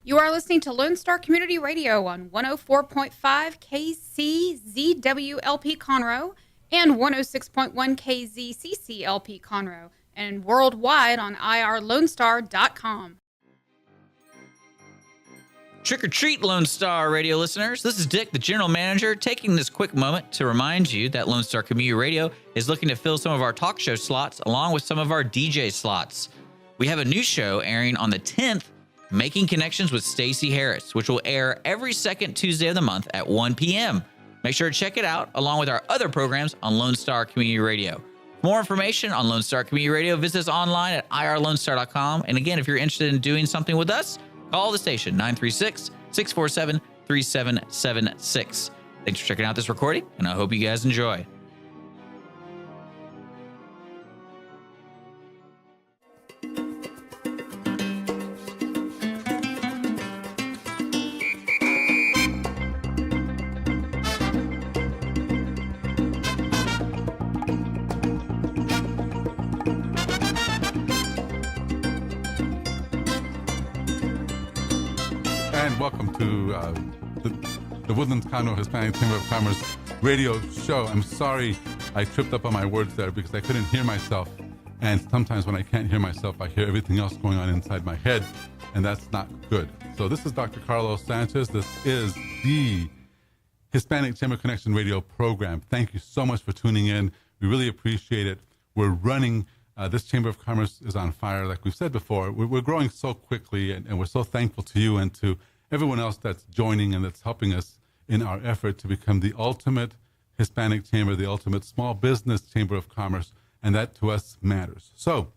You are listening to Lone Star Community Radio on 104.5 KCZWLP Conroe and 106.1 KZCCLP Conroe, and worldwide on irlonestar.com. Trick or treat, Lone Star Radio listeners. This is Dick, the general manager, taking this quick moment to remind you that Lone Star Community Radio is looking to fill some of our talk show slots along with some of our DJ slots. We have a new show airing on the 10th, Making Connections with Stacey Harris, which will air every second Tuesday of the month at 1 p.m. Make sure to check it out along with our other programs on Lone Star Community Radio. For more information on Lone Star Community Radio, visit us online at irlonestar.com. And again, if you're interested in doing something with us, call the station 936-647-3776. Thanks for checking out this recording, and I hope you guys enjoy. Welcome to the Woodlands-Conroe Hispanic Chamber of Commerce radio show. I'm sorry I tripped up on my words there because I couldn't hear myself. And sometimes when I can't hear myself, I hear everything else going on inside my head, and that's not good. So this is Dr. Carlos Sanchez. This is the Hispanic Chamber Connection radio program. Thank you so much for tuning in. We really appreciate it. We're running. This Chamber of Commerce is on fire. Like we've said before, we're growing so quickly, and we're so thankful to you and to everyone else that's joining and that's helping us in our effort to become the ultimate Hispanic chamber, the ultimate small business chamber of commerce, and that to us matters. So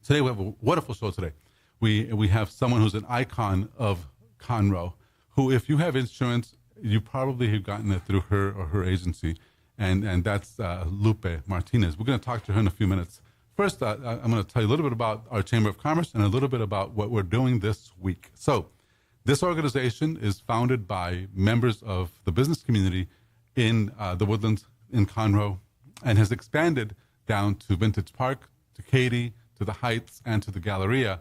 today we have a wonderful show today. We have someone who's an icon of Conroe, who, if you have insurance, you probably have gotten it through her or her agency, and that's Lupe Martinez. We're going to talk to her in a few minutes. First, I'm going to tell you a little bit about our Chamber of Commerce and a little bit about what we're doing this week. So this organization is founded by members of the business community in the Woodlands in Conroe and has expanded down to Vintage Park, to Katy, to the Heights, and to the Galleria,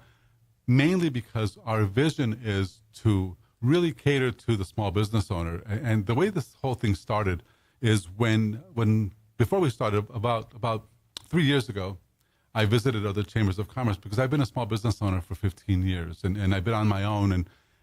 mainly because our vision is to really cater to the small business owner. And the way this whole thing started is when before we started, about 3 years ago, I visited other chambers of commerce because I've been a small business owner for 15 years, and I've been on my own.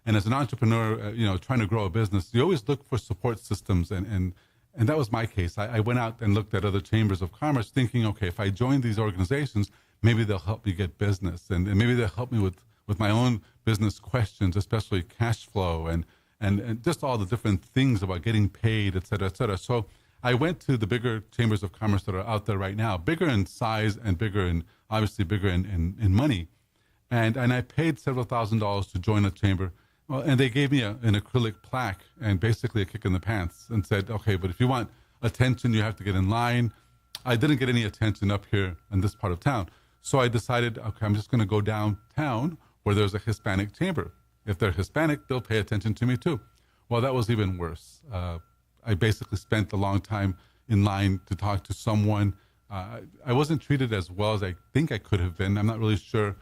And as an entrepreneur, trying to grow a business, you always look for support systems, and that was my case. I went out and looked at other chambers of commerce thinking, okay, if I join these organizations, maybe they'll help me get business, and maybe they'll help me with my own business questions, especially cash flow and just all the different things about getting paid, et cetera, et cetera. So I went to the bigger chambers of commerce that are out there right now, bigger in size and obviously bigger in money. And I paid several $1,000s to join a chamber. Well, and they gave me an acrylic plaque and basically a kick in the pants and said, okay, but if you want attention, you have to get in line. I didn't get any attention up here in this part of town. So I decided, okay, I'm just going to go downtown where there's a Hispanic chamber. If they're Hispanic, they'll pay attention to me too. Well, that was even worse. I basically spent a long time in line to talk to someone. I wasn't treated as well as I think I could have been. I'm not really sure.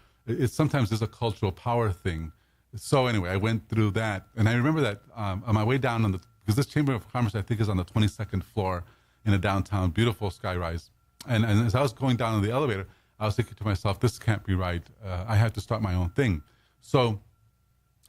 Sometimes there's a cultural power thing. So anyway, I went through that. And I remember that on my way down because this Chamber of Commerce, I think, is on the 22nd floor in a downtown, beautiful skyrise. And as I was going down in the elevator, I was thinking to myself, this can't be right. I have to start my own thing. So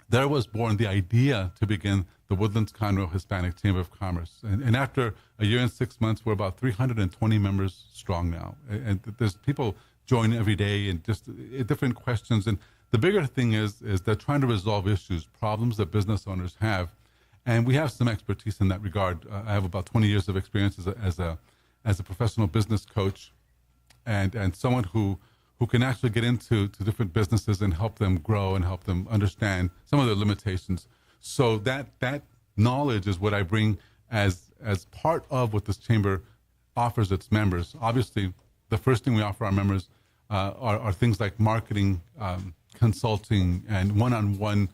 there was born the idea to begin the Woodlands-Conroe Hispanic Chamber of Commerce. And after a year and 6 months, we're about 320 members strong now. And there's people join every day and just different questions. And the bigger thing is they're trying to resolve issues, problems that business owners have. And we have some expertise in that regard. I have about 20 years of experience as a professional business coach and someone who can actually get into different businesses and help them grow and help them understand some of their limitations. So that knowledge is what I bring as part of what this chamber offers its members. Obviously, the first thing we offer our members are things like marketing, consulting, and one-on-one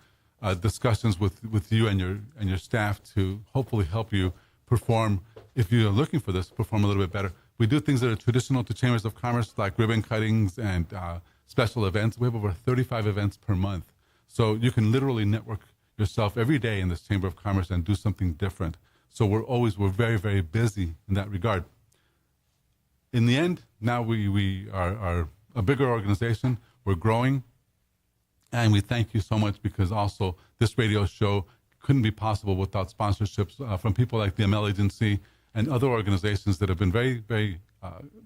discussions with you and your staff to hopefully help you perform, if you're looking for this, perform a little bit better. We do things that are traditional to chambers of commerce, like ribbon cuttings and special events. We have over 35 events per month. So you can literally network yourself every day in this Chamber of Commerce and do something different. So we're very, very busy in that regard. In the end, now we are a bigger organization. We're growing. And we thank you so much, because also this radio show couldn't be possible without sponsorships from people like the ML Agency and other organizations that have been very, very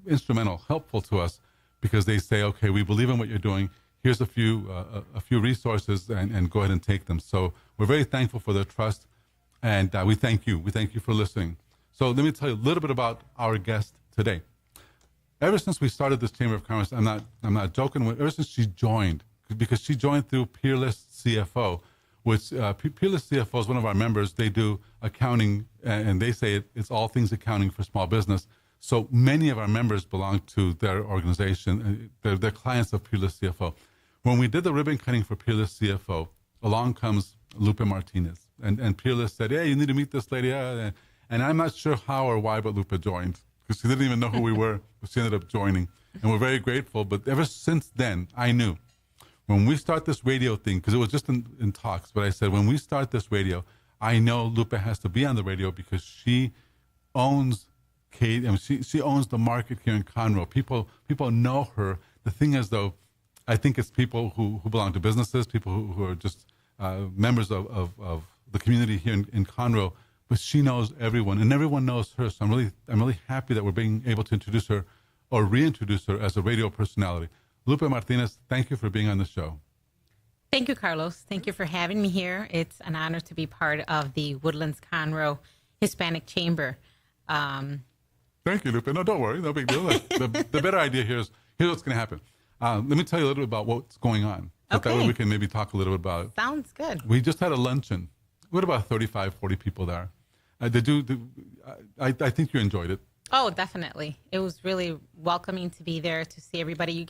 instrumental, helpful to us, because they say, okay, we believe in what you're doing. Here's a few resources, and go ahead and take them. So we're very thankful for their trust, and we thank you. We thank you for listening. So let me tell you a little bit about our guest today. Ever since we started this Chamber of Commerce, I'm not joking. Ever since she joined, because she joined through Peerless CFO, which Peerless CFO is one of our members. They do accounting, and they say it's all things accounting for small business. So many of our members belong to their organization. They're clients of Peerless CFO. When we did the ribbon cutting for Peerless CFO, along comes Lupe Martinez. And Peerless said, hey, you need to meet this lady. And I'm not sure how or why, but Lupe joined, because she didn't even know who we were. But she ended up joining. And we're very grateful. But ever since then, I knew, when we start this radio thing, because it was just in talks, but I said, when we start this radio, I know Lupe has to be on the radio, because she owns Kate, and she owns the market here in Conroe. People know her. The thing is, though, I think it's people who belong to businesses, people who are just members of the community here in Conroe. But she knows everyone, and everyone knows her. So I'm really happy that we're being able to introduce her or reintroduce her as a radio personality. Lupe Martinez, thank you for being on the show. Thank you, Carlos. Thank you for having me here. It's an honor to be part of the Woodlands-Conroe Hispanic Chamber. Thank you, Lupe. No, don't worry. No big deal. The better idea here is, here's what's going to happen. Let me tell you a little bit about what's going on. So Okay. That way we can maybe talk a little bit about it. Sounds good. We just had a luncheon. We had about 35, 40 people there. I think you enjoyed it. Oh, definitely. It was really welcoming to be there, to see everybody.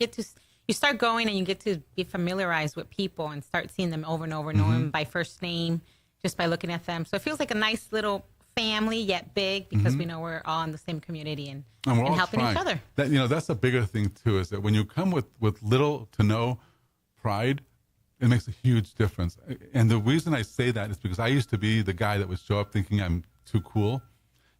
You start going and you get to be familiarized with people and start seeing them over and over and know them by first name, just by looking at them. So it feels like a nice little family, yet big, because we know we're all in the same community and we're all helping trying. each other. That's a bigger thing too, is that when you come with little to no pride, it makes a huge difference. And the reason I say that is because I used to be the guy that would show up thinking I'm too cool,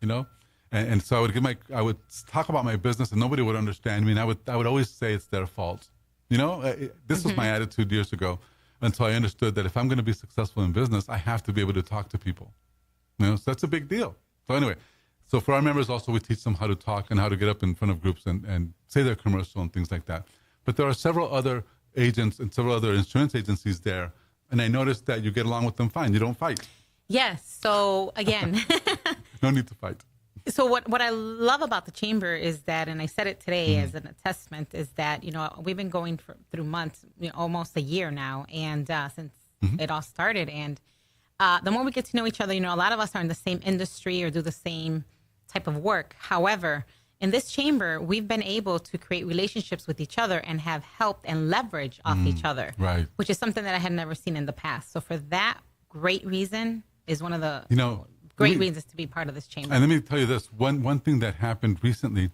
and so I would talk about my business and nobody would understand me, and I would always say it's their fault. This was my attitude years ago, until I understood that if I'm going to be successful in business, I have to be able to talk to people. So that's a big deal. So anyway, so for our members also, we teach them how to talk and how to get up in front of groups and say their commercial and things like that. But there are several other agents and several other insurance agencies there, and I noticed that you get along with them fine. You don't fight. Yes. So again, No need to fight. so what I love about the chamber is that, and I said it today as an attestment, is that we've been going through months, almost a year now, and since it all started, and the more we get to know each other, a lot of us are in the same industry or do the same type of work. However, in this chamber, we've been able to create relationships with each other and have helped and leverage off each other, Right. which is something that I had never seen in the past. So for that great reason is one of the great reasons to be part of this chamber. And let me tell you this, one thing that happened recently,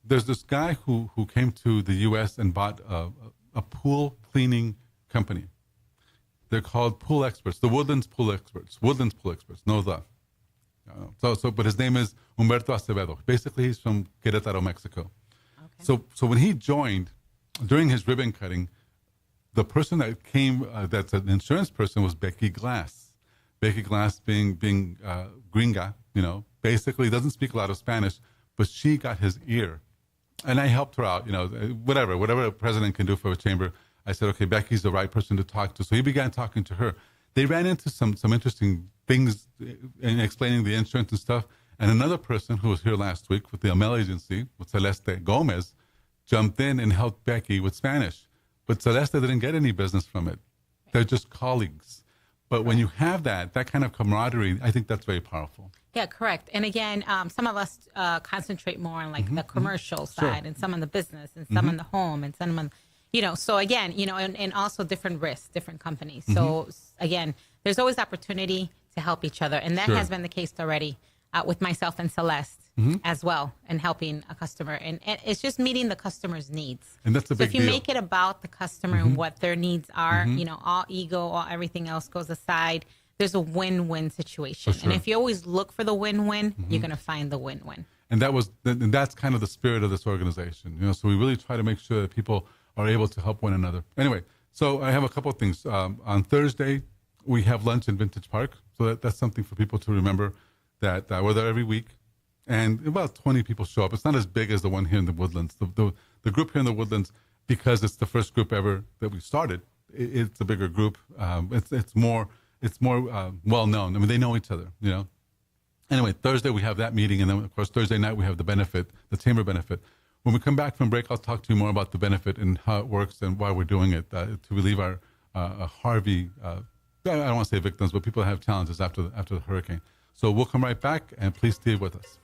there's this guy who came to the U.S. and bought a pool cleaning company. They're called Pool Experts, the Woodlands Pool Experts. Woodlands Pool Experts, but his name is Humberto Acevedo. Basically, he's from Querétaro, Mexico. Okay. So when he joined, during his ribbon cutting, the person that came, that's an insurance person, was Becky Glass. Becky Glass being gringa, basically doesn't speak a lot of Spanish, but she got his ear. And I helped her out, whatever a president can do for a chamber. I said, okay, Becky's the right person to talk to. So he began talking to her. They ran into some interesting things in explaining the insurance and stuff. And another person who was here last week with the ML agency, with Celeste Gomez, jumped in and helped Becky with Spanish. But Celeste didn't get any business from it. They're just colleagues. But when you have that kind of camaraderie, I think that's very powerful. Yeah, correct. And again, some of us concentrate more on the commercial side, and some on the business, and some on the home, and some on, so again, and also different risks, different companies. So again, there's always opportunity to help each other. And that has been the case already with myself and Celeste. as well, and helping a customer. And it's just meeting the customer's needs. And that's a So big if you deal. make it about the customer and what their needs are, all ego, all everything else goes aside, there's a win-win situation. For sure. And if you always look for the win-win, you're going to find the win-win. And that's kind of the spirit of this organization. So we really try to make sure that people are able to help one another. Anyway, so I have a couple of things. On Thursday, we have lunch in Vintage Park. So that's something for people to remember, that we're there every week. And about 20 people show up. It's not as big as the one here in the Woodlands. The group here in the Woodlands, because it's the first group ever that we started, it's a bigger group. It's more well known. I mean, they know each other. Anyway, Thursday we have that meeting, and then of course Thursday night we have the chamber benefit. When we come back from break, I'll talk to you more about the benefit and how it works and why we're doing it to relieve our Harvey. I don't want to say victims, but people that have challenges after the hurricane. So we'll come right back, and please stay with us.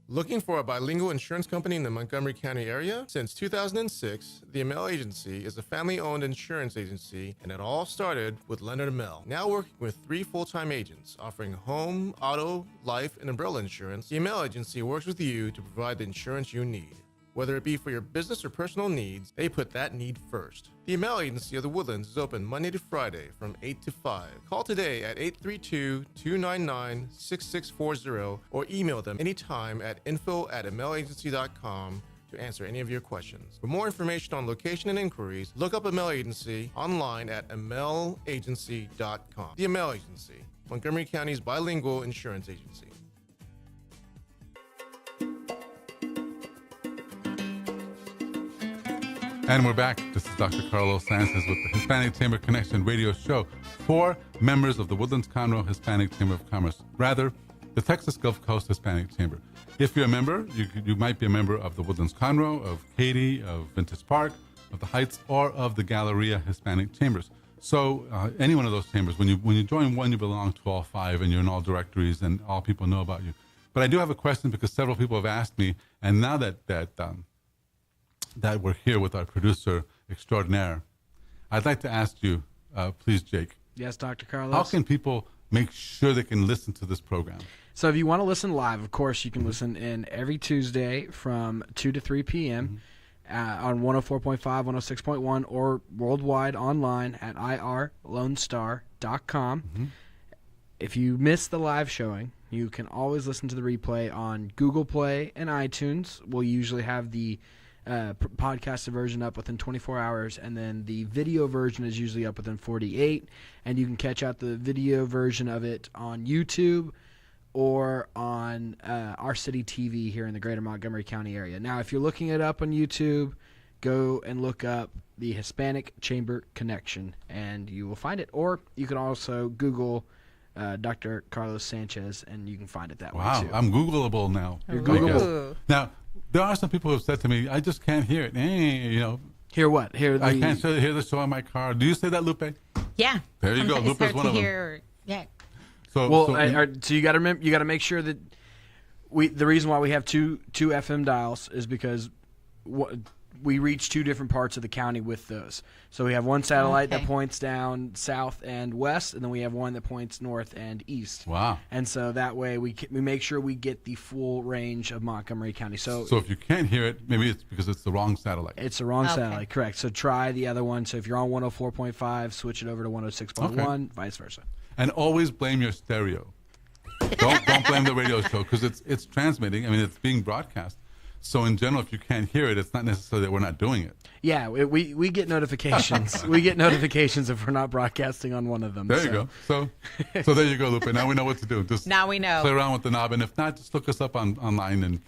Looking for a bilingual insurance company in the Montgomery County area? Since 2006, the Amell Agency is a family-owned insurance agency, and it all started with Leonard Amell. Now working with 3 full-time agents offering home, auto, life, and umbrella insurance, the Amell Agency works with you to provide the insurance you need. Whether it be for your business or personal needs, they put that need first. The Amell Agency of the Woodlands is open Monday to Friday from 8 to 5. Call today at 832-299-6640 or email them anytime at info@amellagency.com to answer any of your questions. For more information on location and inquiries, look up Amell Agency online at amellagency.com. The Amell Agency, Montgomery County's bilingual insurance agency. And we're back. This is Dr. Carlos Sanchez with the Hispanic Chamber Connection radio show for members of the Woodlands-Conroe Hispanic Chamber of Commerce, rather, the Texas Gulf Coast Hispanic Chamber. If you're a member, you might be a member of the Woodlands-Conroe, of Katy, of Vintage Park, of the Heights, or of the Galleria Hispanic Chambers. So any one of those chambers, when you join one, you belong to all 5, and you're in all directories, and all people know about you. But I do have a question, because several people have asked me, and now that we're here with our producer extraordinaire, I'd like to ask you, please, Jake. Yes, Dr. Carlos. How can people make sure they can listen to this program? So if you want to listen live, of course, you can listen in every Tuesday from 2 to 3 p.m. On 104.5, 106.1, or worldwide online at irlonestar.com. If you miss the live showing, you can always listen to the replay on Google Play and iTunes. We'll usually have the podcasted version up within 24 hours, and then the video version is usually up within 48, and you can catch out the video version of it on YouTube or on our city TV here in the greater Montgomery County area. Now, if you're looking it up on YouTube, go and look up the Hispanic Chamber Connection, and you will find it. Or you can also Google Dr. Carlos Sanchez, and you can find it that way, too. Wow, I'm Googleable now. You're Googleable. Now, there are some people who have said to me, I just can't hear it. Hear what? Hear I can't hear the show on my car. Do you say that, Lupe? Yeah. There you go. Sometimes Lupe's it's hard one to of them. hear. Yeah. So you got to remember, you got to make sure that the reason why we have two FM dials is because we reach 2 different parts of the county with those. So we have one satellite that points down south and west, and then we have one that points north and east. Wow. And so that way we make sure we get the full range of Montgomery County. So if you can't hear it, maybe it's because it's the wrong satellite. It's the wrong satellite, correct. So try the other one. So if you're on 104.5, switch it over to 106.1, vice versa. And always blame your stereo. Don't blame the radio show, because it's transmitting. I mean, it's being broadcast. So in general, if you can't hear it, it's not necessarily that we're not doing it. Yeah, we get notifications. We get notifications if we're not broadcasting on one of them. There you go. So there you go, Lupe. Now we know what to do. Just now we know. Play around with the knob, and if not, just look us up online and.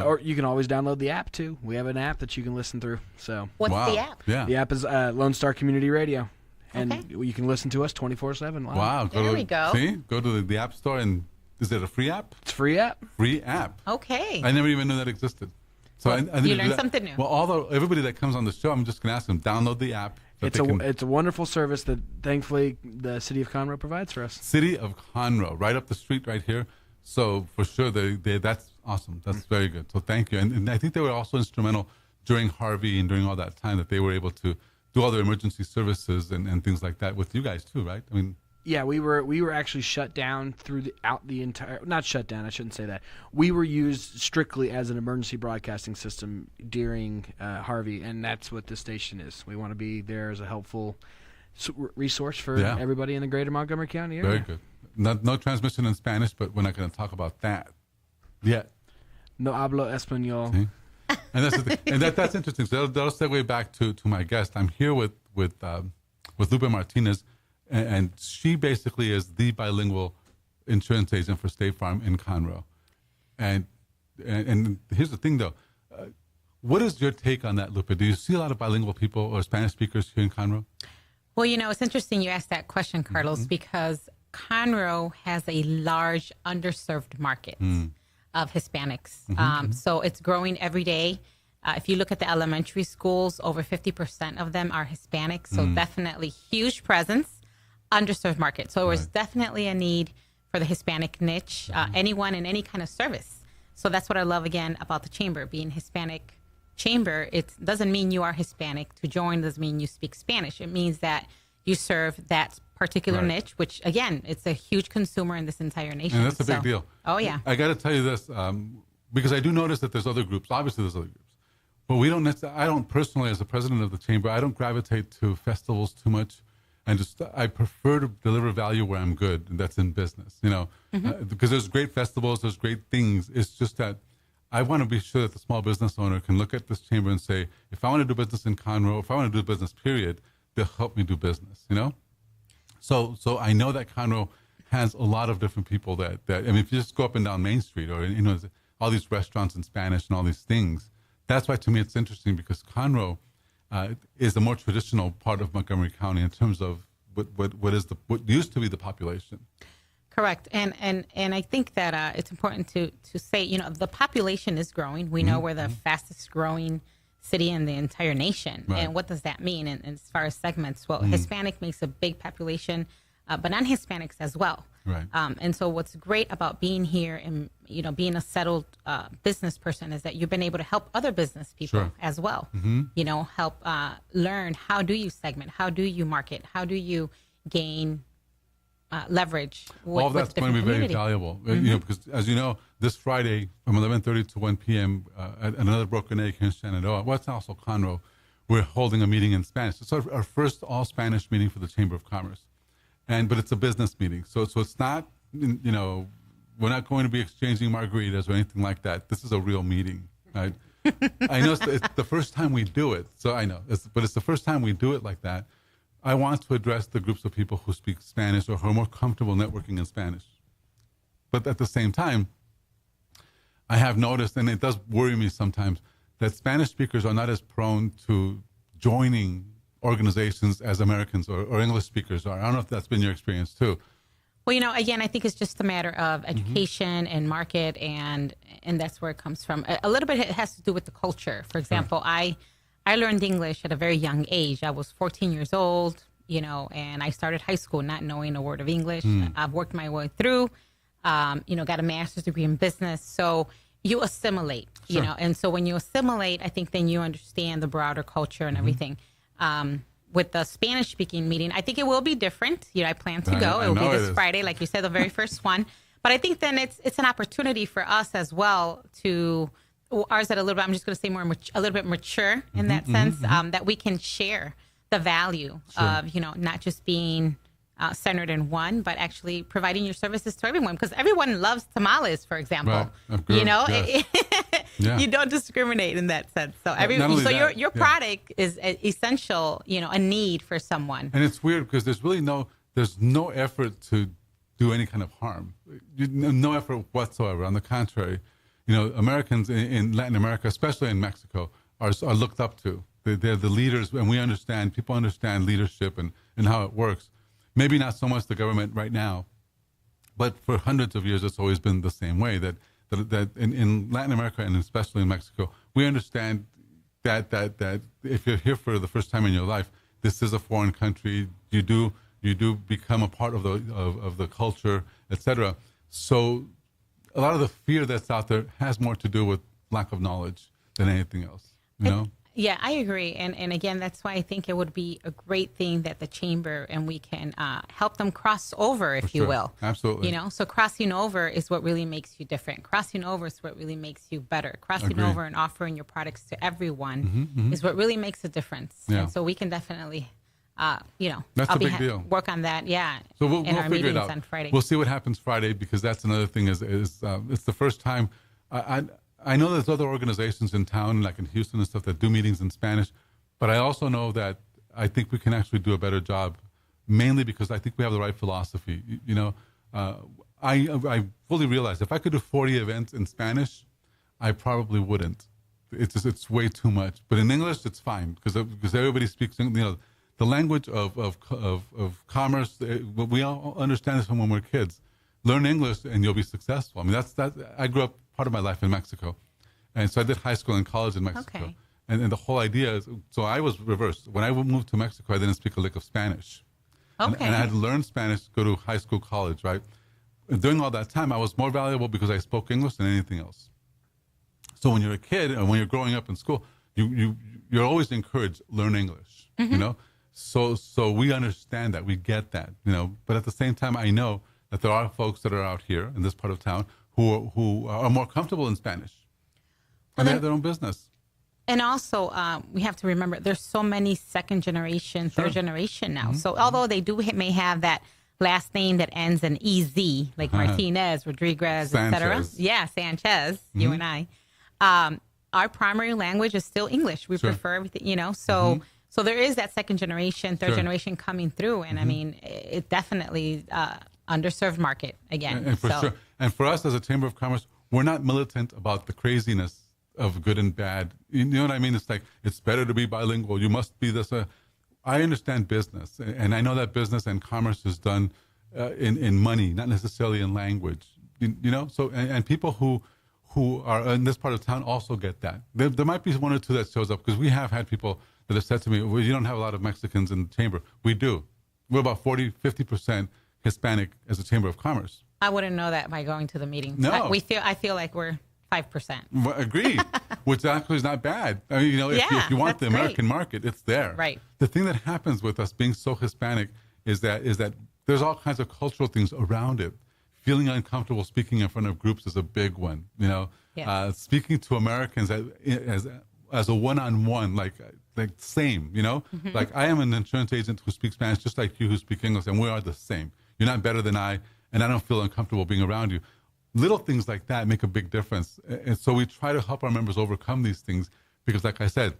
Or you can always download the app too. We have an app that you can listen through. So what's the app? Yeah, the app is Lone Star Community Radio, and you can listen to us 24/7 live. Wow, there we go. See, go to the App Store, and is it a free app? It's a free app. Free app. Okay. I never even knew that existed. So I you learn something new. Well, everybody that comes on the show, I'm just going to ask them, download the app. It's a wonderful service that thankfully the city of Conroe provides for us. City of Conroe, right up the street right here. So for sure, that's awesome. That's very good. So thank you. And I think they were also instrumental during Harvey and during all that time that they were able to do all their emergency services and things like that with you guys too, right? I mean, Yeah, we were actually shut down throughout the entire. Not shut down. I shouldn't say that. We were used strictly as an emergency broadcasting system during Harvey, and that's what this station is. We want to be there as a helpful resource for everybody in the greater Montgomery County area. Very good. No transmission in Spanish, but we're not going to talk about that yet. No hablo español. See? And that's interesting. So that'll segue back to my guest. I'm here with Lupe Martinez. And she basically is the bilingual insurance agent for State Farm in Conroe. And here's the thing, though. What is your take on that, Lupe? Do you see a lot of bilingual people or Spanish speakers here in Conroe? Well, it's interesting you asked that question, Carlos, because Conroe has a large underserved market of Hispanics. So it's growing every day. If you look at the elementary schools, over 50% of them are Hispanic. So definitely huge presence. Underserved market. So there's definitely a need for the Hispanic niche, anyone in any kind of service. So that's what I love, again, about the chamber. Being Hispanic Chamber, it doesn't mean you are Hispanic. To join doesn't mean you speak Spanish. It means that you serve that particular niche, which, again, it's a huge consumer in this entire nation. And that's a big deal. Oh, yeah. I got to tell you this, because I do notice that there's other groups. Obviously, there's other groups. But I don't personally, as the president of the chamber, I don't gravitate to festivals too much. And I prefer to deliver value where I'm good, and that's in business, because there's great festivals, there's great things. It's just that I want to be sure that the small business owner can look at this chamber and say, if I want to do business in Conroe, if I want to do business, period, they'll help me do business, So I know that Conroe has a lot of different people that I mean, if you just go up and down Main Street or, all these restaurants in Spanish and all these things, that's why to me it's interesting because Conroe is the more traditional part of Montgomery County in terms of what used to be the population. Correct, and I think that it's important to say, the population is growing. We know we're the fastest growing city in the entire nation, and what does that mean? And as far as segments, well, Hispanic makes a big population, but non-Hispanics as well. Right. And so what's great about being here and being a settled business person is that you've been able to help other business people as well. Help learn, how do you segment, how do you market, how do you gain leverage with, all of that's going to be very valuable. Because as you know, this Friday from 11:30 to 1 p.m. At another Broken Egg here in Shenandoah, it's also Conroe, we're holding a meeting in Spanish. It's our first all Spanish meeting for the Chamber of Commerce. But it's a business meeting, so it's not, we're not going to be exchanging margaritas or anything like that. This is a real meeting, right? I know it's the first time we do it, so I know, but it's the first time we do it like that. I want to address the groups of people who speak Spanish or who are more comfortable networking in Spanish. But at the same time, I have noticed, and it does worry me sometimes, that Spanish speakers are not as prone to joining organizations as Americans or English speakers are. I don't know if that's been your experience too. Well, again, I think it's just a matter of education and market, and that's where it comes from. A little bit it has to do with the culture. For example, I learned English at a very young age. I was 14 years old, and I started high school not knowing a word of English. I've worked my way through, got a master's degree in business. So you assimilate, and so when you assimilate, I think then you understand the broader culture and everything. With the Spanish-speaking meeting, I think it will be different. I plan to go. It will be this Friday, like you said, the very first one. But I think then it's an opportunity for us as well to ours at a little bit. I'm just going to say a little bit mature in that sense, that we can share the value of not just being centered in one, but actually providing your services to everyone, because everyone loves tamales, for example. Right. You don't discriminate in that sense. So your product is essential, a need for someone. And it's weird because there's no effort to do any kind of harm. No effort whatsoever. On the contrary, Americans in Latin America, especially in Mexico, are looked up to. They're the leaders, and people understand leadership and how it works. Maybe not so much the government right now, but for hundreds of years, it's always been the same way that in Latin America and especially in Mexico, we understand that if you're here for the first time in your life, this is a foreign country. You do become a part of the culture, etc. So a lot of the fear that's out there has more to do with lack of knowledge than anything else. Yeah, I agree. And again, that's why I think it would be a great thing that the chamber and we can help them cross over, if you sure. will. Absolutely. You know, so crossing over is what really makes you different. Crossing over is what really makes you better. Crossing Agreed. over and offering your products to everyone is what really makes a difference. Yeah. And so we can definitely, That's I'll a big deal. work on that. Yeah. So we'll in our figure it meetings out on Friday. We'll see what happens Friday, because that's another thing. Is it's the first time. I know there's other organizations in town, like in Houston and stuff, that do meetings in Spanish, but I also know that I think we can actually do a better job, mainly because I think we have the right philosophy. I fully realize if I could do 40 events in Spanish, I probably wouldn't. It's way too much. But in English, it's fine because everybody speaks. The language of commerce. We all understand this from when we're kids. Learn English and you'll be successful. I mean, that's that. I grew up part of my life in Mexico, and so I did high school and college in Mexico. Okay. And the whole idea is, so I was reversed. When I moved to Mexico, I didn't speak a lick of Spanish. Okay. And I had to learn Spanish to go to high school, college, right? And during all that time, I was more valuable because I spoke English than anything else. So when you're a kid and when you're growing up in school, you're always encouraged, learn English, So we understand that, we get that, But at the same time, I know that there are folks that are out here in this part of town who are more comfortable in Spanish. And they have their own business. And also, we have to remember there's so many second generation, third generation now. So although they may have that last name that ends in EZ, like Martinez, Rodriguez, etc. Sanchez. Yeah, Sanchez, you and I. Our primary language is still English. We prefer everything, So there is that second generation, third generation coming through. And I mean, it definitely underserved market again. And for sure. And for us as a Chamber of Commerce, we're not militant about the craziness of good and bad. You know what I mean? It's like, it's better to be bilingual. You must be this. I understand business, and I know that business and commerce is done in money, not necessarily in language. So and people who are in this part of town also get that. There might be one or two that shows up, because we have had people that have said to me, well, you don't have a lot of Mexicans in the chamber. We do. We're about 40-50% Hispanic as a Chamber of Commerce. I wouldn't know that by going to the meetings. No. I feel like we're 5%. Well, agreed, which actually is not bad. I mean, if you want the that's American great. market, it's there. Right. The thing that happens with us being so Hispanic is that there's all kinds of cultural things around it. Feeling uncomfortable speaking in front of groups is a big one. Yes. Speaking to Americans as a one-on-one, like same. Like I am an insurance agent who speaks Spanish just like you who speak English, and we are the same. You're not better than I, and I don't feel uncomfortable being around you. Little things like that make a big difference. And so we try to help our members overcome these things because, like I said,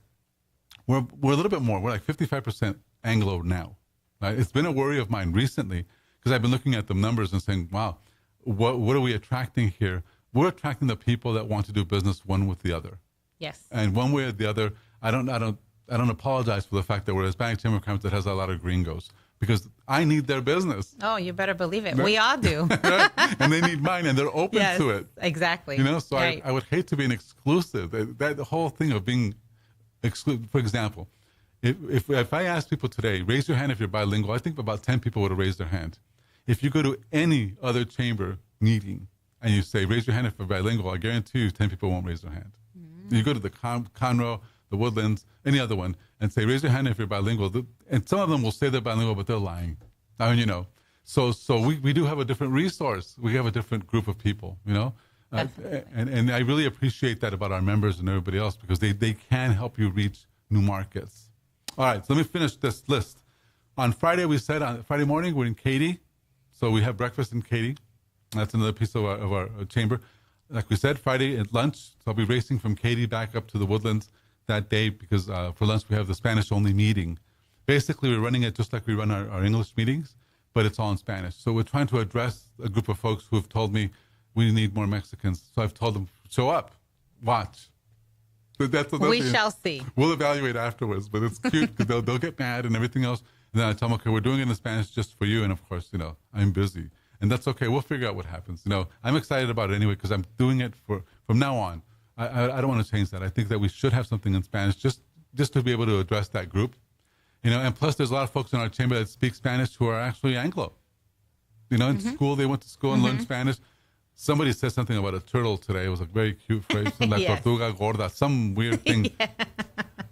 we're a little bit more. We're like 55% Anglo now. Right? It's been a worry of mine recently because I've been looking at the numbers and saying, wow, what are we attracting here? We're attracting the people that want to do business one with the other. Yes. And one way or the other, I don't apologize for the fact that we're a Hispanic Chamber of Commerce that has a lot of gringos, because I need their business. Oh, you better believe it. We all do. Right? And they need mine, and they're open Yes, to it. exactly. So Right. I would hate to be an exclusive. That the whole thing of being exclusive. For example, if I ask people today, raise your hand if you're bilingual, I think about 10 people would have raised their hand. If you go to any other chamber meeting and you say, raise your hand if you're bilingual, I guarantee you 10 people won't raise their hand. You go to the Conroe, the Woodlands, any other one, and say, raise your hand if you're bilingual. And some of them will say they're bilingual, but they're lying. I mean, So we do have a different resource. We have a different group of people, and I really appreciate that about our members and everybody else, because they can help you reach new markets. All right, so let me finish this list. On Friday, we said on Friday morning, we're in Katy. So we have breakfast in Katy. That's another piece of our chamber. Like we said, Friday at lunch, so I'll be racing from Katy back up to the Woodlands that day because for lunch we have the Spanish-only meeting. Basically, we're running it just like we run our English meetings, but it's all in Spanish. So we're trying to address a group of folks who have told me we need more Mexicans. So I've told them, show up, watch. We shall see. We'll evaluate afterwards, but it's cute because they'll get mad and everything else. And then I tell them, okay, we're doing it in Spanish just for you. And of course, I'm busy. And that's okay. We'll figure out what happens. I'm excited about it anyway because I'm doing it from now on. I don't want to change that. I think that we should have something in Spanish just to be able to address that group. And plus there's a lot of folks in our chamber that speak Spanish who are actually Anglo. In school, they went to school and learned Spanish. Somebody said something about a turtle today. It was a very cute phrase. La Yes. tortuga gorda, some weird thing.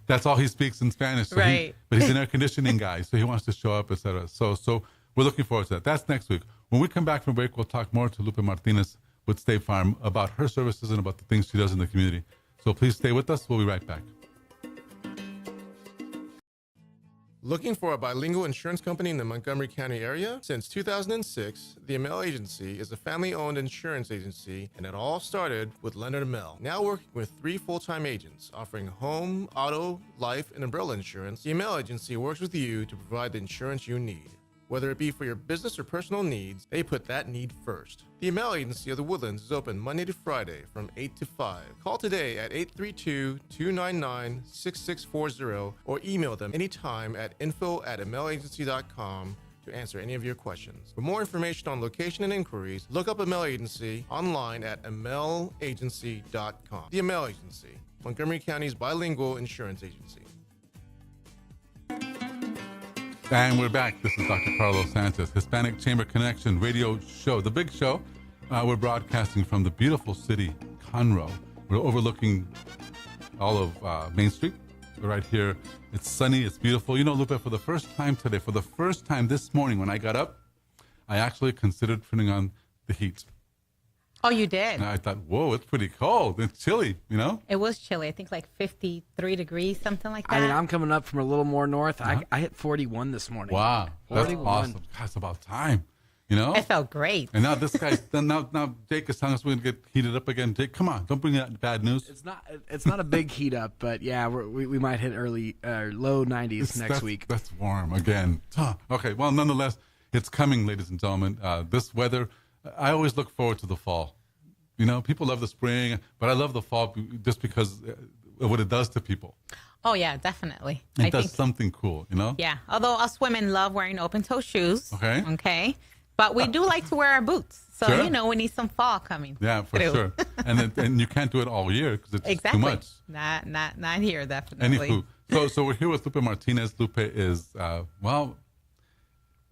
that's all he speaks in Spanish. So Right. but he's an air conditioning guy, so he wants to show up, etc. So we're looking forward to that. That's next week. When we come back from break, we'll talk more to Lupe Martinez with State Farm about her services and about the things she does in the community. So please stay with us. We'll be right back. Looking for a bilingual insurance company in the Montgomery County area? Since 2006, the Amel Agency is a family-owned insurance agency, and it all started with Leonard Amel. Now working with 3 full-time agents offering home, auto, life, and umbrella insurance, the Amel Agency works with you to provide the insurance you need. Whether it be for your business or personal needs, they put that need first. The Amel Agency of the Woodlands is open Monday to Friday from 8 to 5. Call today at 832-299-6640 or email them anytime at info@amelagency.com to answer any of your questions. For more information on location and inquiries, look up Amel Agency online at amelagency.com. The Amel Agency, Montgomery County's bilingual insurance agency. And we're back. This is Dr. Carlos Sanchez, Hispanic Chamber Connection Radio Show, the big show. We're broadcasting from the beautiful city, Conroe. We're overlooking all of Main Street. We're right here. It's sunny. It's beautiful. You know, Lupe, for the first time today, for the first time this morning when I got up, I actually considered turning on the heat. Oh, you did? And I thought, whoa, it's pretty cold. It's chilly, you know? It was chilly. I think like 53 degrees, something like that. I mean, I'm coming up from a little more north. I hit 41 this morning. Wow. That's 41. awesome. God, it's about time, you know? It felt great. And now this guy's, now Jake is telling us we're going to get heated up again. Jake, come on. Don't bring that bad news. It's not a big heat up, but yeah, we might hit low 90s next week. That's warm again. Okay, well, nonetheless, it's coming, ladies and gentlemen. This weather, I always look forward to the fall. You know, people love the spring, but I love the fall just because of what it does to people. Oh, yeah, definitely. It does something cool, you know? Yeah, although us women love wearing open-toe shoes. Okay. But we do like to wear our boots. So, Sure. you know, we need some fall coming. Yeah, for through. sure. And you can't do it all year because it's Exactly. too much. Not here, definitely. Anywho, so we're here with Lupe Martinez. Lupe is,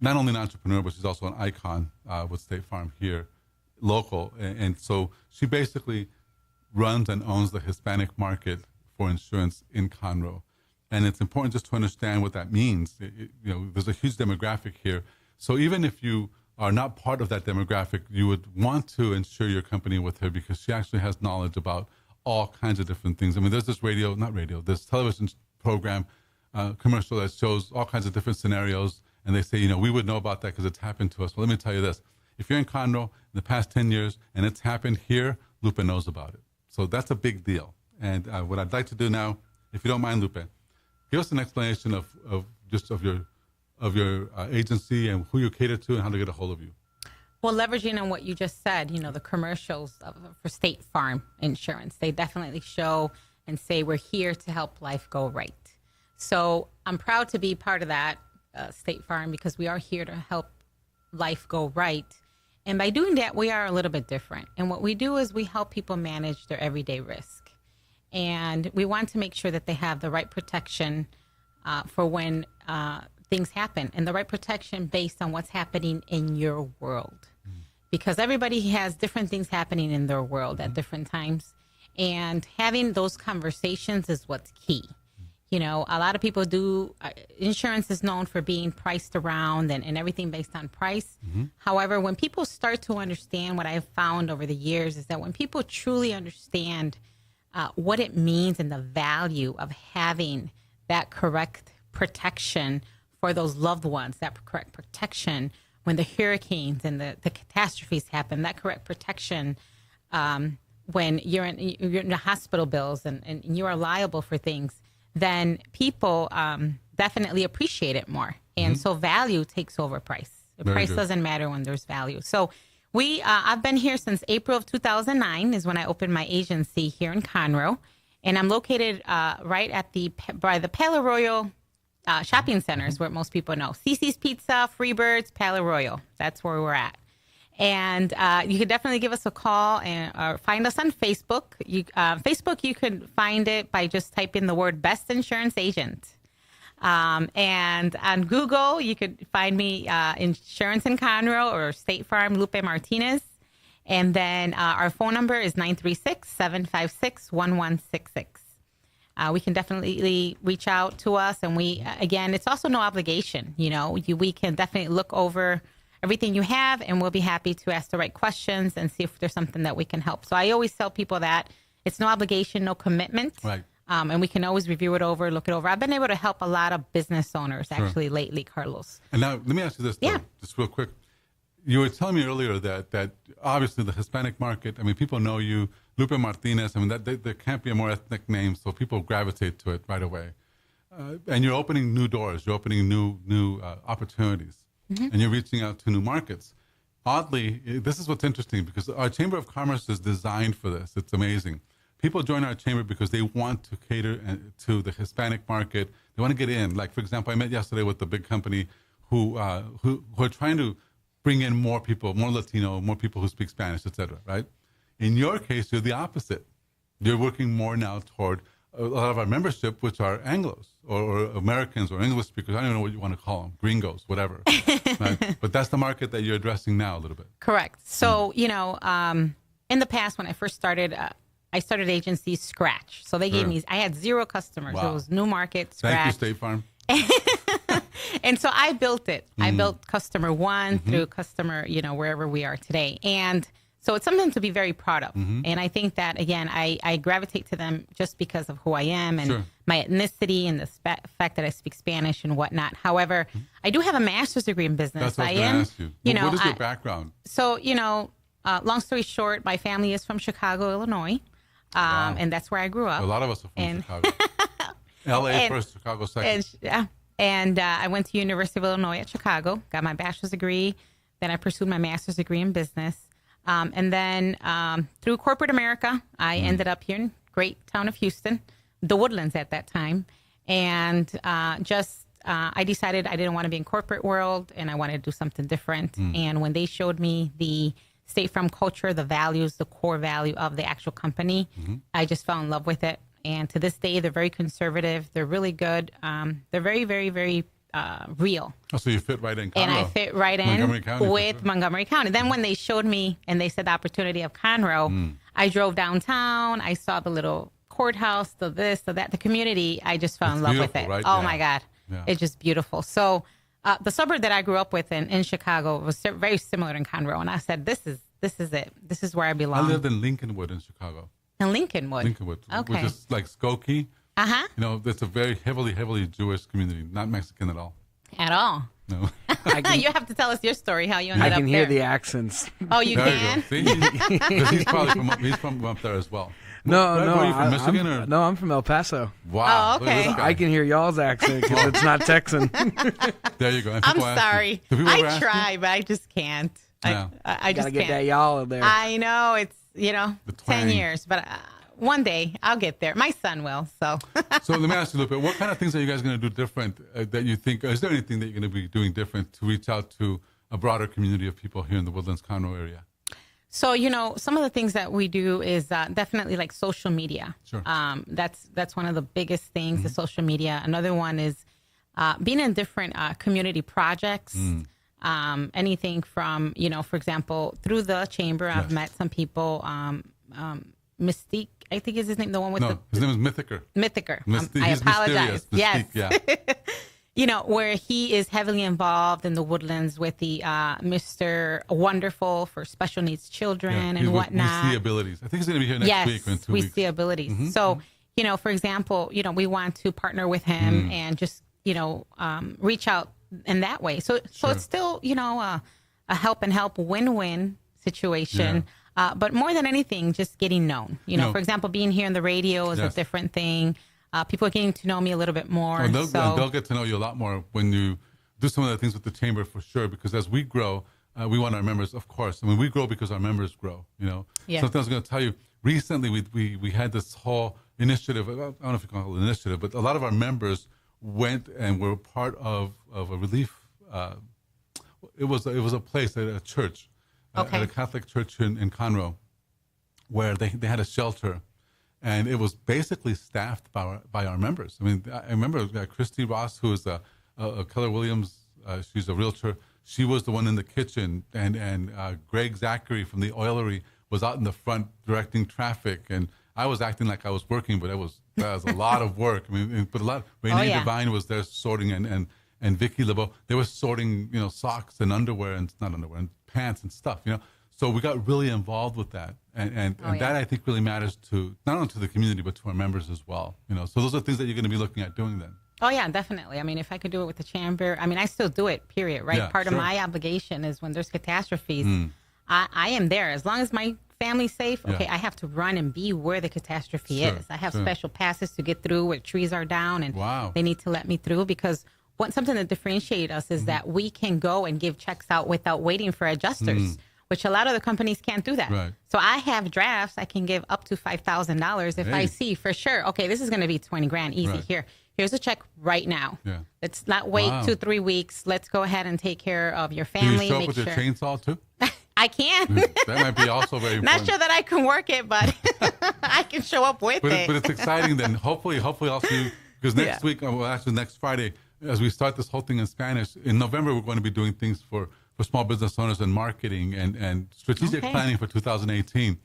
not only an entrepreneur, but she's also an icon with State Farm here, local. And so she basically runs and owns the Hispanic market for insurance in Conroe. And it's important just to understand what that means. You know, there's a huge demographic here. So even if you are not part of that demographic, you would want to insure your company with her because she actually has knowledge about all kinds of different things. I mean, there's this this television program, commercial that shows all kinds of different scenarios. And they say, you know, we would know about that because it's happened to us. Well, let me tell you this. If you're in Conroe in the past 10 years and it's happened here, Lupe knows about it. So that's a big deal. And what I'd like to do now, if you don't mind, Lupe, give us an explanation of your agency and who you cater to and how to get a hold of you. Well, leveraging on what you just said, you know, the commercials for State Farm Insurance, they definitely show and say we're here to help life go right. So I'm proud to be part of that State Farm because we are here to help life go right. And by doing that, we are a little bit different. And what we do is we help people manage their everyday risk. And we want to make sure that they have the right protection for when things happen, and the right protection based on what's happening in your world. Because everybody has different things happening in their world at different times. And having those conversations is what's key. You know, a lot of people do, insurance is known for being priced around and everything based on price. However, when people start to understand, what I've found over the years is that when people truly understand what it means and the value of having that correct protection for those loved ones, that correct protection when the hurricanes and the catastrophes happen, that correct protection when you're in the hospital bills and you are liable for things, then people definitely appreciate it more. And so value takes over price. The price doesn't matter when there's value. So I've been here since April of 2009 is when I opened my agency here in Conroe. And I'm located right at by the Palo Royal shopping centers, where most people know. CC's Pizza, Freebirds, Palo Royal. That's where we're at. And you could definitely give us a call or find us on Facebook. Facebook, you could find it by just typing the word Best Insurance Agent. And on Google, you could find me Insurance in Conroe or State Farm Lupe Martinez. And then our phone number is 936-756-1166. we can definitely reach out to us. And again, it's also no obligation. We can definitely look over everything you have, and we'll be happy to ask the right questions and see if there's something that we can help. So I always tell people that it's no obligation, no commitment. Right. And we can always review it over, look it over. I've been able to help a lot of business owners actually lately, Carlos. And now let me ask you this, though, just real quick. You were telling me earlier that obviously the Hispanic market, I mean, people know you, Lupe Martinez, I mean, there can't be a more ethnic name, so people gravitate to it right away. And you're opening new doors, you're opening new opportunities, and you're reaching out to new markets. Oddly, this is what's interesting, because our Chamber of Commerce is designed for this. It's amazing. People join our chamber because they want to cater to the Hispanic market. They want to get in. Like, for example, I met yesterday with a big company who are trying to bring in more people, more Latino, more people who speak Spanish, et cetera, right? In your case, you're the opposite. You're working more now toward a lot of our membership, which are Anglos or Americans or English speakers. I don't know what you want to call them, gringos, whatever. Right? But that's the market that you're addressing now a little bit. Correct. So, in the past, when I first started, I started agencies scratch. So they gave me, I had 0 customers. Wow. It was new market, scratch. Thank you, State Farm. And so I built it. I built customer 1 through customer, wherever we are today. And so it's something to be very proud of. And I think that, again, I gravitate to them just because of who I am and my ethnicity and the fact that I speak Spanish and whatnot. However, I do have a master's degree in business. That's what I was going to ask you. What is your background? So, long story short, my family is from Chicago, Illinois. Wow. And that's where I grew up. A lot of us are from Chicago. L.A. first, Chicago second. And I went to University of Illinois at Chicago, got my bachelor's degree. Then I pursued my master's degree in business. And then through corporate America, I ended up here in great town of Houston, the Woodlands at that time. And I decided I didn't want to be in corporate world and I wanted to do something different. And when they showed me the State Farm culture, the values, the core value of the actual company, I just fell in love with it. And to this day, they're very conservative. They're really good. They're very, very, very real. Oh, so you fit right in. And I fit right in with Montgomery County. Then when they showed me and they said the opportunity of Conroe, I drove downtown. I saw the little courthouse, the this, the that, the community. I just fell in love with it. Right? Oh, my God. Yeah. It's just beautiful. So the suburb that I grew up with in Chicago was very similar in Conroe. And I said, this is it. This is where I belong. I lived in Lincolnwood in Chicago. In Lincolnwood? Okay. Which is like Skokie. Uh-huh. It's a very heavily Jewish community, not Mexican at all. At all? No. You have to tell us your story, how you ended up there. I can hear the accents. Oh, you can? You go. See? Because he's from up there as well. No. Are you from Michigan? No, I'm from El Paso. Wow. Oh, okay. I can hear y'all's accent because it's not Texan. There you go. I'm sorry. I try, but I just can't. Yeah. I just gotta get can't. that y'all in there. I know. It's, 10 years, but one day I'll get there. My son will, so. So let me ask you, Lupe, what kind of things are you guys going to do different that you think, is there anything that you're going to be doing different to reach out to a broader community of people here in the Woodlands-Conroe area? So, some of the things that we do is definitely like social media. Sure. That's one of the biggest things, the social media. Another one is being in different community projects. Anything from, for example, through the chamber, I've met some people, Mystique, I think is his name, the one with his name is Mythiker. Mythiker. I apologize. Mystique, yes. Yeah. Where he is heavily involved in the Woodlands with the Mr. Wonderful for special needs children and whatnot. We see abilities. I think he's going to be here next week or in 2 weeks. We see abilities. So, for example, we want to partner with him and just, reach out in that way. So it's still, a help win-win situation. But more than anything, just getting known. For example, being here on the radio is a different thing. People are getting to know me a little bit more. And they'll get to know you a lot more when you do some of the things with the chamber, for sure. Because as we grow, we want our members, of course. I mean, we grow because our members grow. Something I was going to tell you. Recently, we had this whole initiative. I don't know if you call it an initiative, but a lot of our members went and were part of a relief. It was a place at a church. At a Catholic church in Conroe, where they had a shelter, and it was basically staffed by our members. I mean, I remember Christy Ross, who is a Keller Williams, she's a realtor. She was the one in the kitchen, and Greg Zachary from the oilery was out in the front directing traffic, and I was acting like I was working, but it was That was a lot of work. I mean, but a lot. Renee Devine was there sorting, and Vicky LeBeau, they were sorting, socks and underwear and not underwear and pants and stuff, So we got really involved with that, and that I think really matters to not only to the community but to our members as well. So those are things that you're going to be looking at doing then. Oh yeah, definitely. I mean, if I could do it with the chamber, I mean, I still do it. Period. Right. Yeah, Part of my obligation is when there's catastrophes, I am there as long as my family's safe. Okay, I have to run and be where the catastrophe is. I have special passes to get through where trees are down, and they need to let me through because. Something that differentiates us is that we can go and give checks out without waiting for adjusters, which a lot of the companies can't do that. Right. So I have drafts I can give up to $5,000 if I see for sure, okay, this is going to be $20,000 easy here. Here's a check right now. Yeah. Let's not wait 2-3 weeks. Let's go ahead and take care of your family. Do you show up with your chainsaw too? I can. That might be also very important. Not sure that I can work it, but I can show up with it. But it's exciting then. Hopefully also, because next week, well, actually next Friday, as we start this whole thing in Spanish, in November, we're going to be doing things for small business owners and marketing and strategic planning for 2018.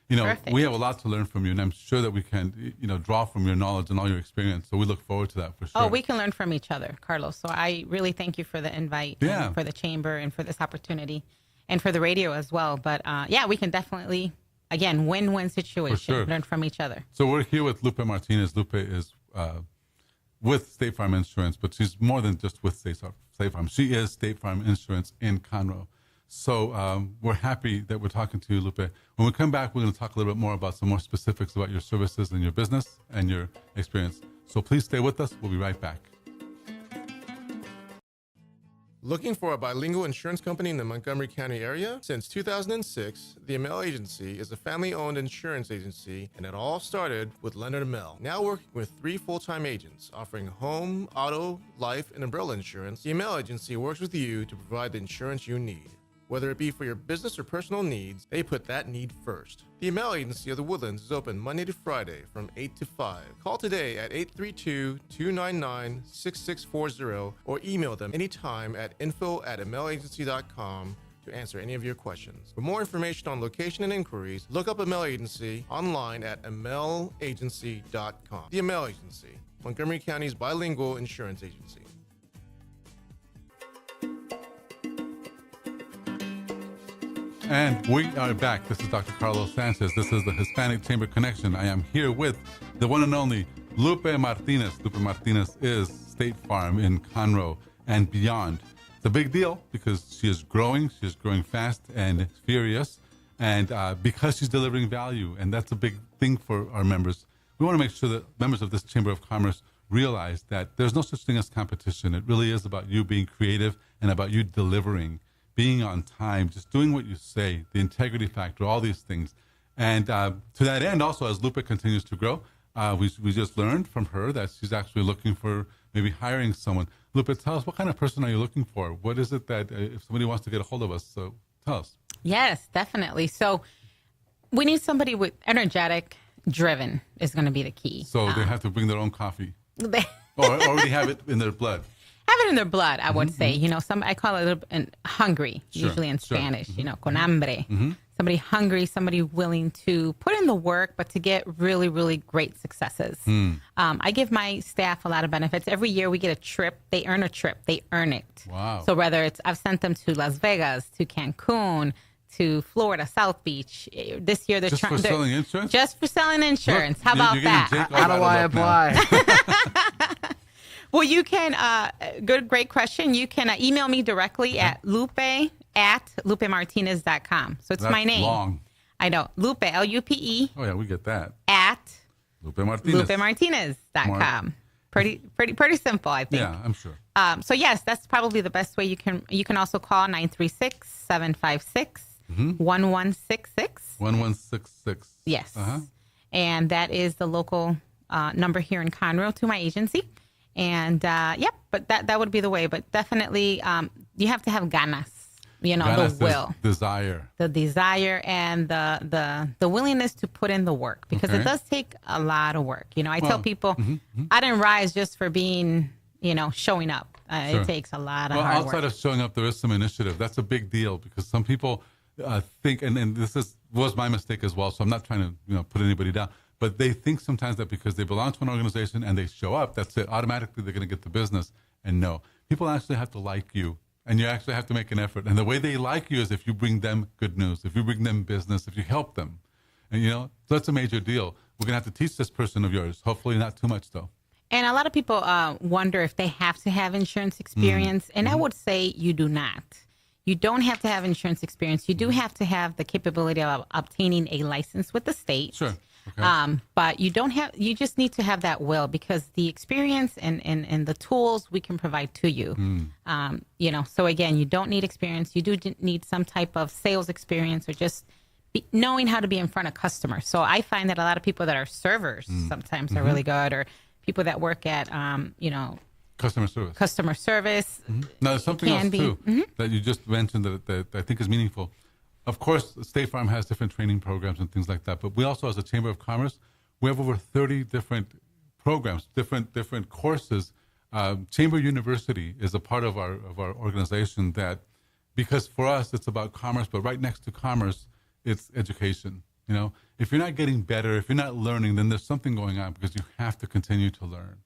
We have a lot to learn from you, and I'm sure that we can, draw from your knowledge and all your experience. So we look forward to that for sure. Oh, we can learn from each other, Carlos. So I really thank you for the invite, for the chamber, and for this opportunity, and for the radio as well. But we can definitely, again, win-win situation, learn from each other. So we're here with Lupe Martinez. Lupe is with State Farm Insurance, but she's more than just with State Farm. She is State Farm Insurance in Conroe. So we're happy that we're talking to you, Lupe. When we come back, we're going to talk a little bit more about some more specifics about your services and your business and your experience. So please stay with us. We'll be right back. Looking for a bilingual insurance company in the Montgomery County area? Since 2006, the Amel Agency is a family-owned insurance agency, and it all started with Leonard Amel. Now working with 3 full-time agents offering home, auto, life, and umbrella insurance, the Amel Agency works with you to provide the insurance you need. Whether it be for your business or personal needs, they put that need first. The Amel Agency of the Woodlands is open Monday to Friday from 8 to 5. Call today at 832-299-6640 or email them anytime at info@amelagency.com to answer any of your questions. For more information on location and inquiries, look up Amel Agency online at amelagency.com. The Amel Agency, Montgomery County's bilingual insurance agency. And we are back. This is Dr. Carlos Sanchez. This is the Hispanic Chamber Connection. I am here with the one and only Lupe Martinez. Lupe Martinez is State Farm in Conroe and beyond. It's a big deal because she is growing. She is growing fast and furious. And because she's delivering value, and that's a big thing for our members. We want to make sure that members of this Chamber of Commerce realize that there's no such thing as competition. It really is about you being creative and about you delivering, being on time, just doing what you say, the integrity factor, all these things. And to that end, also, as Lupe continues to grow, we just learned from her that she's actually looking for maybe hiring someone. Lupe, tell us, what kind of person are you looking for? What is it that if somebody wants to get a hold of us, so tell us. Yes, definitely. So we need somebody with energetic, driven is going to be the key. So they have to bring their own coffee. Or already have it in their blood. Have it in their blood, I would say. I call it a little bit hungry, usually in Spanish, con hambre. Somebody hungry, somebody willing to put in the work, but to get really, really great successes. I give my staff a lot of benefits. Every year we get a trip. They earn a trip. They earn it. Wow. So whether I've sent them to Las Vegas, to Cancun, to Florida, South Beach. This year they're trying. Just for selling insurance? Just for selling insurance. How about that? How do I apply? Well, you can, great question. You can email me directly at lupe@lupemartinez.com. So it's my name. Long. I know. Lupe, Lupe. Oh, yeah, we get that. At lupemartinez.com. Pretty simple, I think. Yeah, I'm sure. So yes, that's probably the best way. You can also call 936-756-1166. 1166. Yes. And that is the local number here in Conroe to my agency. And but that would be the way. But definitely, you have to have ganas. Ganas, the will, the desire, and the willingness to put in the work, because it does take a lot of work. I tell people, I didn't rise just for being, showing up. It takes a lot of hard work. Outside of showing up, there is some initiative. That's a big deal, because some people think, and this was my mistake as well. So I'm not trying to put anybody down. But they think sometimes that because they belong to an organization and they show up, that's it. Automatically, they're going to get the business. And no, people actually have to like you. And you actually have to make an effort. And the way they like you is if you bring them good news, if you bring them business, if you help them. And, so that's a major deal. We're going to have to teach this person of yours. Hopefully not too much, though. And a lot of people wonder if they have to have insurance experience. And I would say you do not. You don't have to have insurance experience. You do have to have the capability of obtaining a license with the state. Sure. Okay. But you just need to have that will, because the experience and the tools we can provide to you. So again, you don't need experience. You do need some type of sales experience or just knowing how to be in front of customers. So I find that a lot of people that are servers sometimes are really good, or people that work at, customer service. Now, there's something else, too, that you just mentioned that I think is meaningful. Of course, State Farm has different training programs and things like that, but we also, as a Chamber of Commerce, we have over 30 different programs, different courses. Chamber University is a part of our organization that, because for us, it's about commerce, but right next to commerce, it's education. If you're not getting better, if you're not learning, then there's something going on, because you have to continue to learn,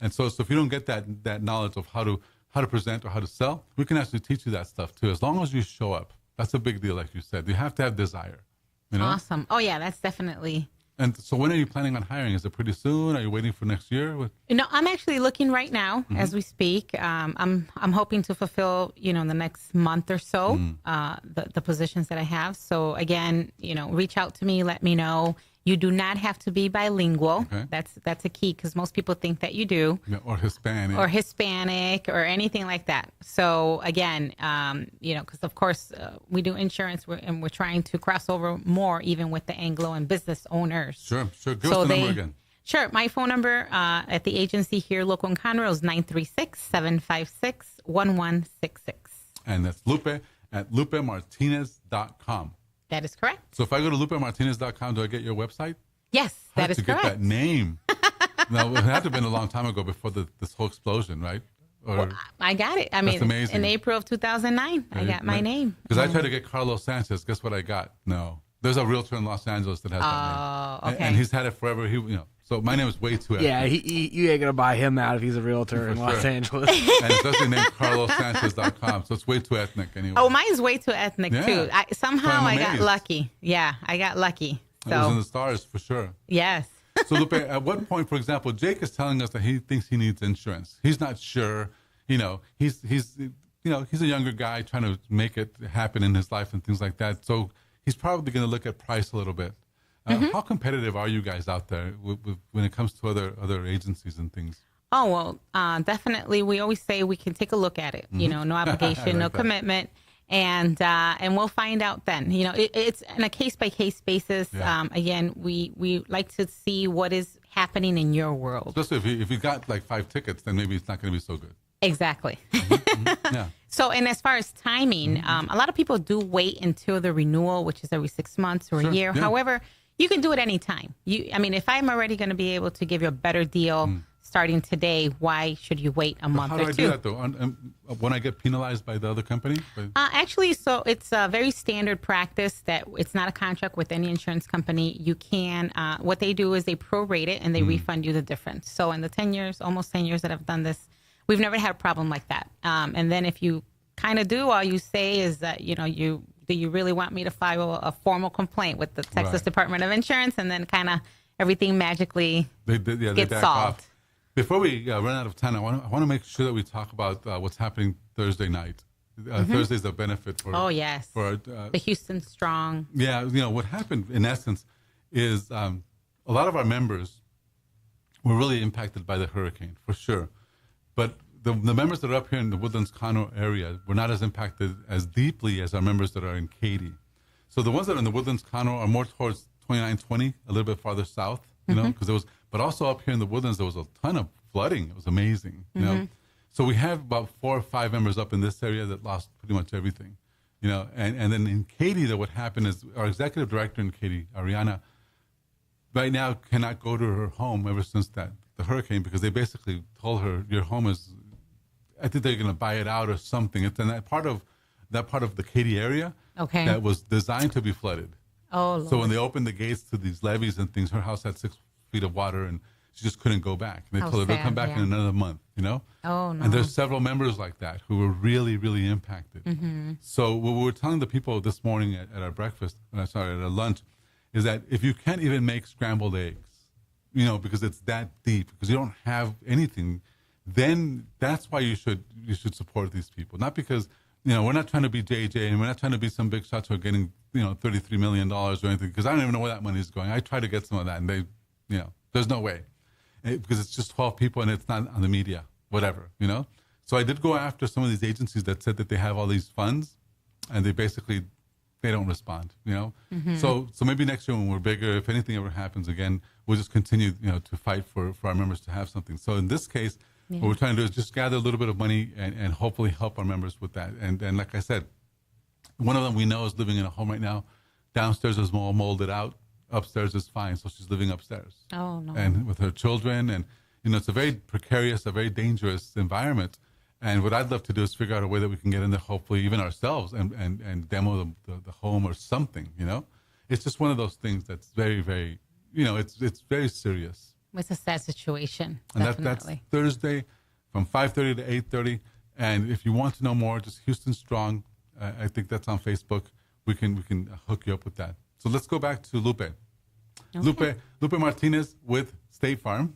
And so if you don't get that knowledge of how to present or how to sell, we can actually teach you that stuff too, as long as you show up. That's a big deal, like you said. You have to have desire. Awesome. Oh yeah, that's definitely. And so when are you planning on hiring? Is it pretty soon? Are you waiting for next year? I'm actually looking right now as we speak. I'm hoping to fulfill, in the next month or so, the positions that I have. So again, reach out to me, let me know. You do not have to be bilingual. Okay. That's a key, because most people think that you do. Yeah, or Hispanic. Or anything like that. So again, because of course we do insurance, and we're trying to cross over more even with the Anglo and business owners. Sure. Give us the number again. Sure. My phone number at the agency here, local in Conroe, is 936-756-1166. And that's Lupe at lupemartinez.com. That is correct. So if I go to lupemartinez.com, do I get your website? Yes, that is correct. To get that name. Now, it had to have been a long time ago before this whole explosion, right? I got it. That's amazing. In April of 2009, I got my name. Because I tried to get Carlos Sanchez. Guess what I got? No. There's a realtor in Los Angeles that has that name. Okay. And he's had it forever. So my name is way too ethnic. Yeah, you ain't going to buy him out if he's a realtor in Los Angeles. And it's actually named CarlosSanchez.com, so it's way too ethnic anyway. Oh, mine's way too ethnic, too. Somehow I got lucky. Yeah, I got lucky. So. It was in the stars, for sure. Yes. So, Lupe, at what point, for example, Jake is telling us that he thinks he needs insurance. He's not sure. He's a younger guy trying to make it happen in his life and things like that. So he's probably going to look at price a little bit. How competitive are you guys out there when it comes to other agencies and things? Oh, well, definitely. We always say we can take a look at it. No obligation, no commitment. And we'll find out then. It's on a case-by-case basis. Yeah. Again, we like to see what is happening in your world. Especially if you got like 5 tickets, then maybe it's not going to be so good. Exactly. Yeah. So, and as far as timing, a lot of people do wait until the renewal, which is every 6 months or a year. Yeah. However, you can do it anytime. If I'm already going to be able to give you a better deal starting today, why should you wait a month or two? How do I do that, though? When I get penalized by the other company? Actually, so it's a very standard practice that it's not a contract with any insurance company. You can, what they do is they prorate it and they refund you the difference. So in the almost 10 years that I've done this, we've never had a problem like that. And then if you kind of do, all you say is that, do you really want me to file a formal complaint with the Texas Department of Insurance? And then kind of everything magically gets solved. Off. Before we run out of time, I want to make sure that we talk about what's happening Thursday night. Thursday's a benefit for for the Houston Strong. Yeah, what happened in essence is a lot of our members were really impacted by the hurricane, for sure. But the members that are up here in the Woodlands-Conroe area were not as impacted as deeply as our members that are in Katy. So the ones that are in the Woodlands-Conroe are more towards 2920, a little bit farther south, because there was. But also up here in the Woodlands, there was a ton of flooding. It was amazing, you know. So we have about 4 or 5 members up in this area that lost pretty much everything, And then in Katy, what happened is our executive director in Katy, Ariana, right now cannot go to her home ever since the hurricane, because they basically told her your home is. I think they're going to buy it out or something. It's in that part of the Katy area that was designed to be flooded. Oh, Lord. So when they opened the gates to these levees and things, her house had 6 feet of water and she just couldn't go back. And they How told her they'll sad, come back yeah. in another month, you know? Oh, no. And there's several members like that who were really, really impacted. Mm-hmm. So what we were telling the people this morning at our breakfast, at our lunch, is that if you can't even make scrambled eggs, you know, because it's that deep, because you don't have anything, then that's why you should support these people. Not because, you know, we're not trying to be JJ and we're not trying to be some big shots who are getting, you know, $33 million or anything, because I don't even know where that money is going. I try to get some of that and they, you know, there's no way. Because it's just 12 people and it's not on the media, whatever, you know? So I did go after some of these agencies that said that they have all these funds and they don't respond, you know? Mm-hmm. So maybe next year when we're bigger, if anything ever happens again, we'll just continue, you know, to fight for our members to have something. So in this case, what we're trying to do is just gather a little bit of money and hopefully help our members with that. And like I said, one of them we know is living in a home right now. Downstairs is all molded out. Upstairs is fine, so she's living upstairs. Oh, no. And with her children, and you know, it's a very precarious, a very dangerous environment. And what I'd love to do is figure out a way that we can get in there, hopefully even ourselves, and demo the home or something. You know, it's just one of those things that's very, very, you know, it's very serious. It's a sad situation. And that's Definitely. Thursday from 5:30 to 8:30. And if you want to know more, just Houston Strong. I think that's on Facebook. We can hook you up with that. So let's go back to Lupe. Okay. Lupe Martinez with State Farm.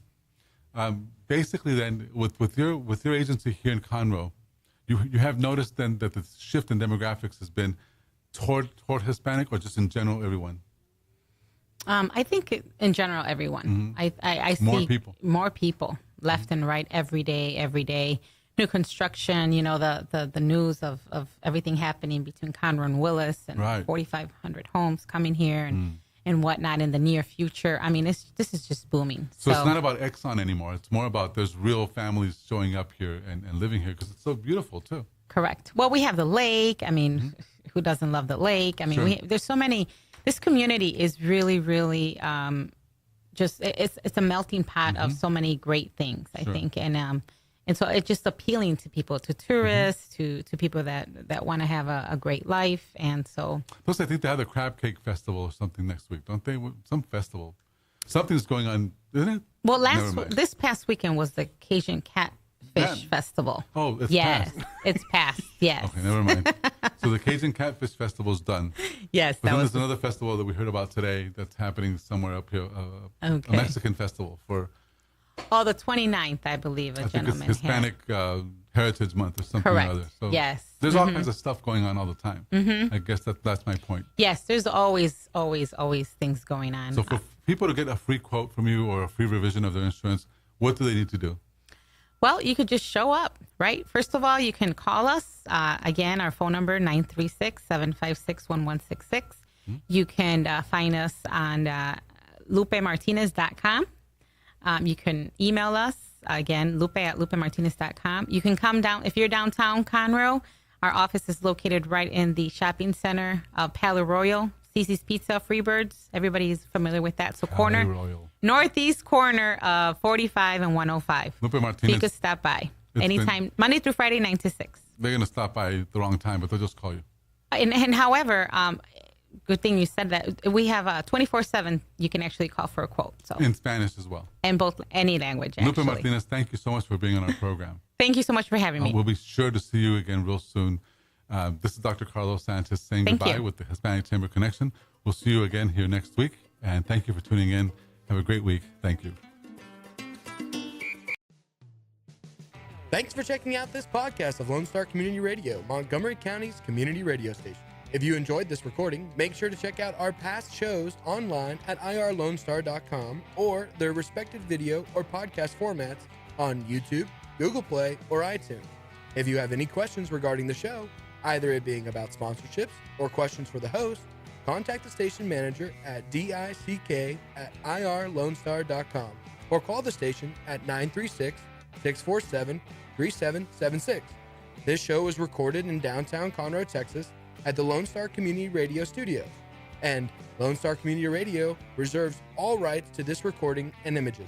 Basically, then with your agency here in Conroe, you have noticed then that the shift in demographics has been toward Hispanic, or just in general everyone. I think in general everyone. I see more people left and right every day. New construction, you know, the news of everything happening between Conroe and Willis, and 4,500 homes coming here and whatnot in the near future. I mean, this is just booming. So it's not about Exxon anymore. It's more about there's real families showing up here and living here because it's so beautiful too. Correct. Well, we have the lake. I mean, who doesn't love the lake? I mean, there's so many. This community is really, really just it's a melting pot of so many great things, I think, and so it's just appealing to people, to tourists, to people that want to have a great life, and so. Plus, I think they have the Crab Cake Festival or something next week, don't they? Some festival, something's going on, isn't it? Well, this past weekend was the Cajun Catfish Festival. Oh, it's yes, passed. it's passed. Yes. Okay, never mind. So the Cajun Catfish Festival is done. Yes, but then there's another festival that we heard about today that's happening somewhere up here, a Mexican festival for. Oh, the 29th, I believe, I think it's Hispanic Heritage Month or something Correct. or other. So yes. There's all kinds of stuff going on all the time. I guess that's my point. Yes, there's always things going on. So for people to get a free quote from you or a free revision of their insurance, what do they need to do? Well, you could just show up, right? First of all, you can call us. Again, our phone number, 936-756-1166. You can find us on lupemartinez.com. You can email us, again, lupe@lupemartinez.com. You can come down. If you're downtown Conroe, our office is located right in the shopping center of Palo Royal, Cece's Pizza, Freebirds. Everybody's familiar with that. So northeast corner of 45 and 105. Lupe Martinez. So you could stop by anytime, Monday through Friday, 9 to 6. They're going to stop by at the wrong time, but they'll just call you. And however, good thing you said that. We have 24/7. You can actually call for a quote. So in Spanish as well. In any language, actually. Lupe Martinez, thank you so much for being on our program. Thank you so much for having me. We'll be sure to see you again real soon. This is Dr. Carlos Sanchez saying goodbye with the Hispanic Chamber Connection. We'll see you again here next week. And thank you for tuning in. Have a great week. Thank you. Thanks for checking out this podcast of Lone Star Community Radio, Montgomery County's community radio station. If you enjoyed this recording, make sure to check out our past shows online at irlonestar.com or their respective video or podcast formats on YouTube, Google Play, or iTunes. If you have any questions regarding the show, either it being about sponsorships or questions for the host, contact the station manager at dick@irlonestar.com or call the station at 936-647-3776. This show was recorded in downtown Conroe, Texas at the Lone Star Community Radio Studios, and Lone Star Community Radio reserves all rights to this recording and images.